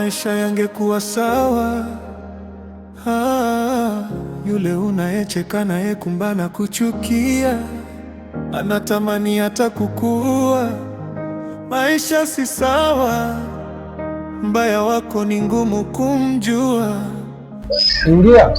maisha yangekuwa sawa. Yule unayecheka naye kumbana kuchukia, anatamani hata kukua. Maisha si sawa, mbaya wako ni ngumu kumjua. Ingia.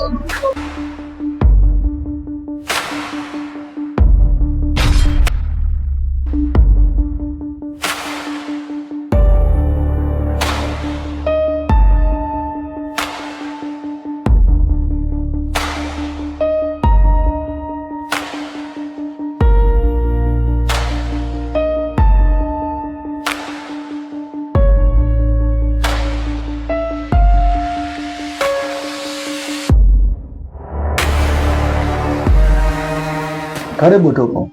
Karibu tupo.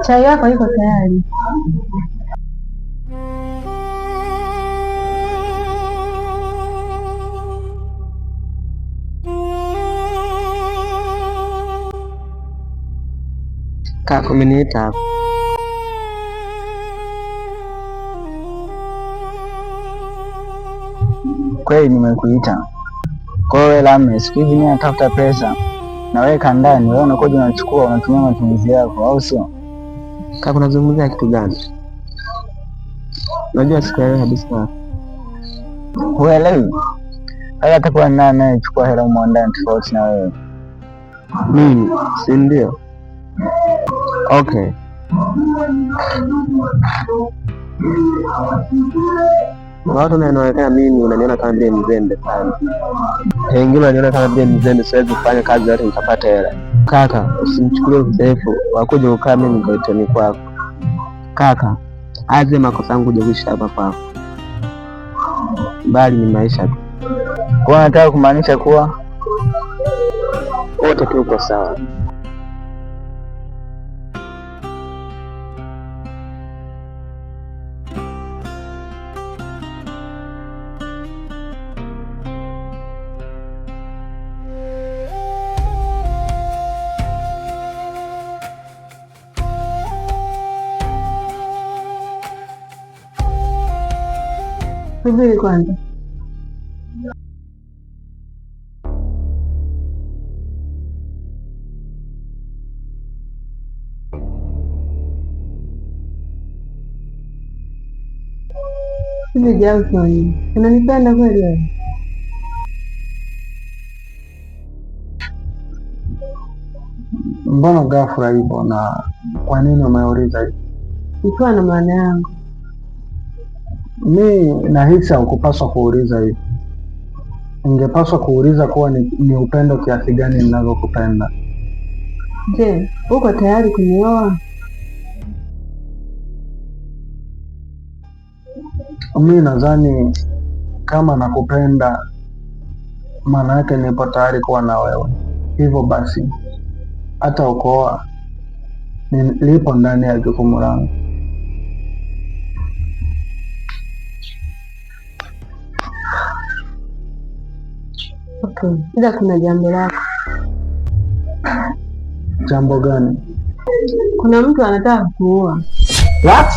Chai yako iko tayari. Kaka umeniita hapa. Kweli nimekuita. Kwa hiyo Lame, siku hizi mimi natafuta pesa. Na wewe kandani, wewe unakuja unachukua unatumia matumizi yako, au sio? Kaka unazungumzia kitu gani? Unajua sikuelewi kabisa. Huelewi? Haya atakuwa nani anayechukua hela huko ndani tofauti na wewe? Mimi, si ndio? Okay. Watu wanaonekana mimi unaniona kama vile mzembe sana. Wengine wananiona kama vile mzembe, siwezi kufanya kazi yote nikapata hela. Kaka, usinichukulie udhaifu, wakuja ukaa mimi ngaitoni kwako. Kaka, aje makosa yangu kuja kuishi hapa kwako. Bali ni maisha tu. Kwa nataka kumaanisha kuwa wote tuko sawa. Subiri kwanza. Hivi Jackson, unanipenda kweli wewe? mbona ghafla hivyo na kwa nini umeuliza hivyo? Ikiwa na maana yangu. Mi nahisi haukupaswa kuuliza hivi. Ungepaswa kuuliza kuwa ni upendo kiasi gani ninavyokupenda. Je, uko tayari kunioa? Mi nadhani kama nakupenda, maana yake nipo tayari kuwa na wewe. Hivyo basi hata ukooa lipo ndani ya jukumu langu. Okay, ila kuna jambo lako. Jambo gani? Kuna mtu anataka kuoa. What?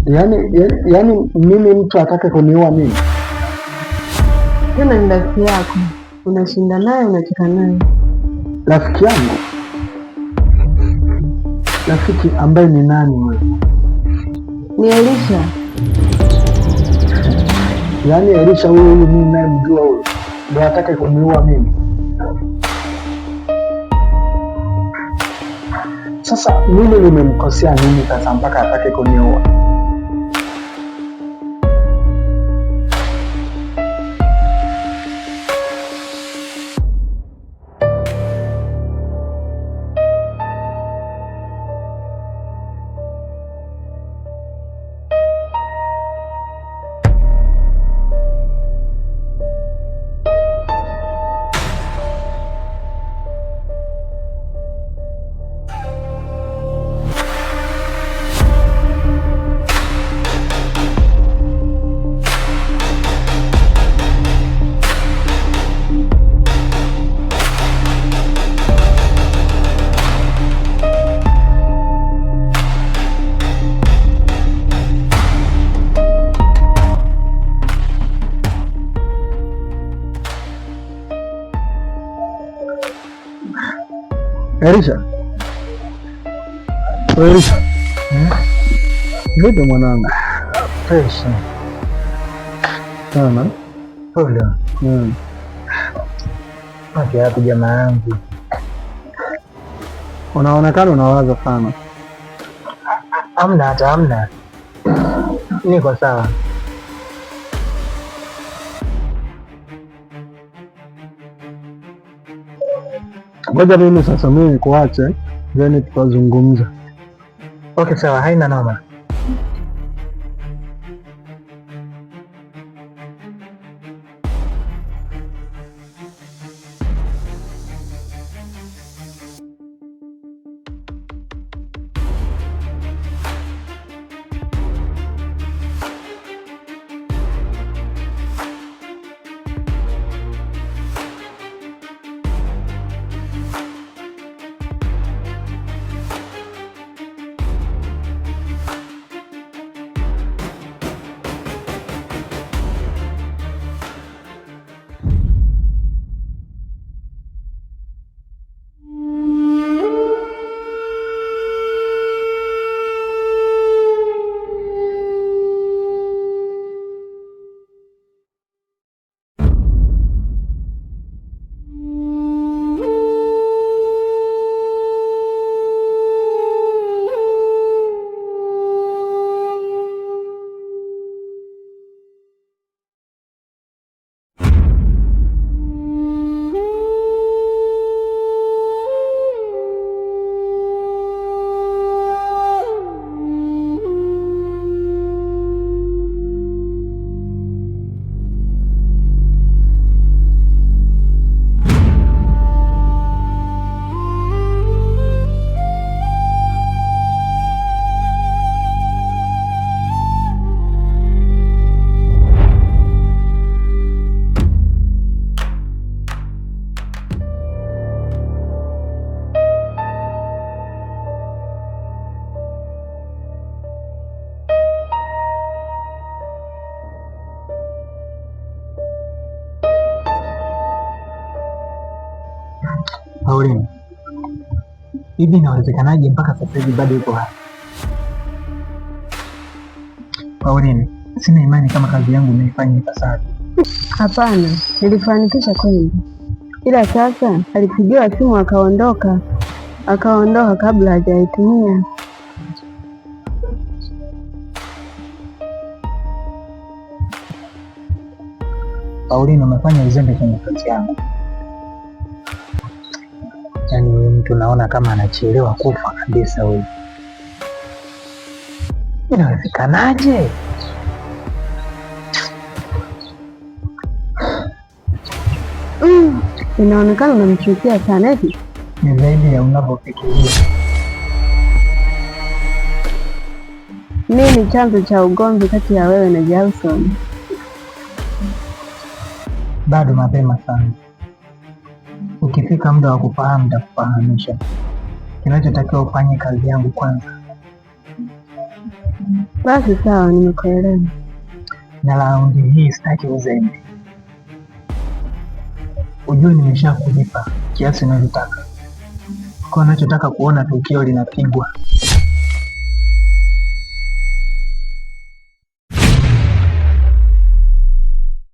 Yaani mimi mtu atake kuniua mimi? Tena ni rafiki yako, unashinda naye, unacheka naye. Rafiki yangu? Rafiki ambaye ni nani wewe? Ni Elisha. Yaani Elisha huyu mimi nayemjua huyu ndio atake kuniua mimi? Sasa mimi nimemkosea nini sasa mpaka atake kuniua? Elisha. Elisha. Vipi mwanangu? Fresh. Sana. Pole. Okay, hapo jamaa yangu. Unaonekana unawaza sana. Hamna. Niko sawa. Ngoja mimi sasa nikuache, then tutazungumza. Okay, sawa, haina noma. Pauline, hivi inawezekanaje mpaka sasa hivi bado yuko hapa? Pauline, sina imani kama kazi yangu naifanya ipasavyo. Hapana, nilifanikisha kweli, ila sasa alipigiwa simu akaondoka kabla hajaitumia. Pauline, umefanya uzembe kwenye kazi yangu. Yaani huyu mtu naona kama anachelewa kufa kabisa huyu. Inawezekanaje? Inaonekana unamchukia sana hivi. Ni zaidi ya unavyofikiria. Mimi ni chanzo cha ugomvi kati ya wewe na Jackson. Bado mapema sana. Ukifika muda wa kufahamu nitakufahamisha. Kinachotakiwa ufanye kazi yangu kwanza. Basi sawa, nimekuelewa. Na raundi hii sitaki uzembe. Ujue nimesha kulipa kiasi unachotaka. Kwa nachotaka kuona tukio linapigwa.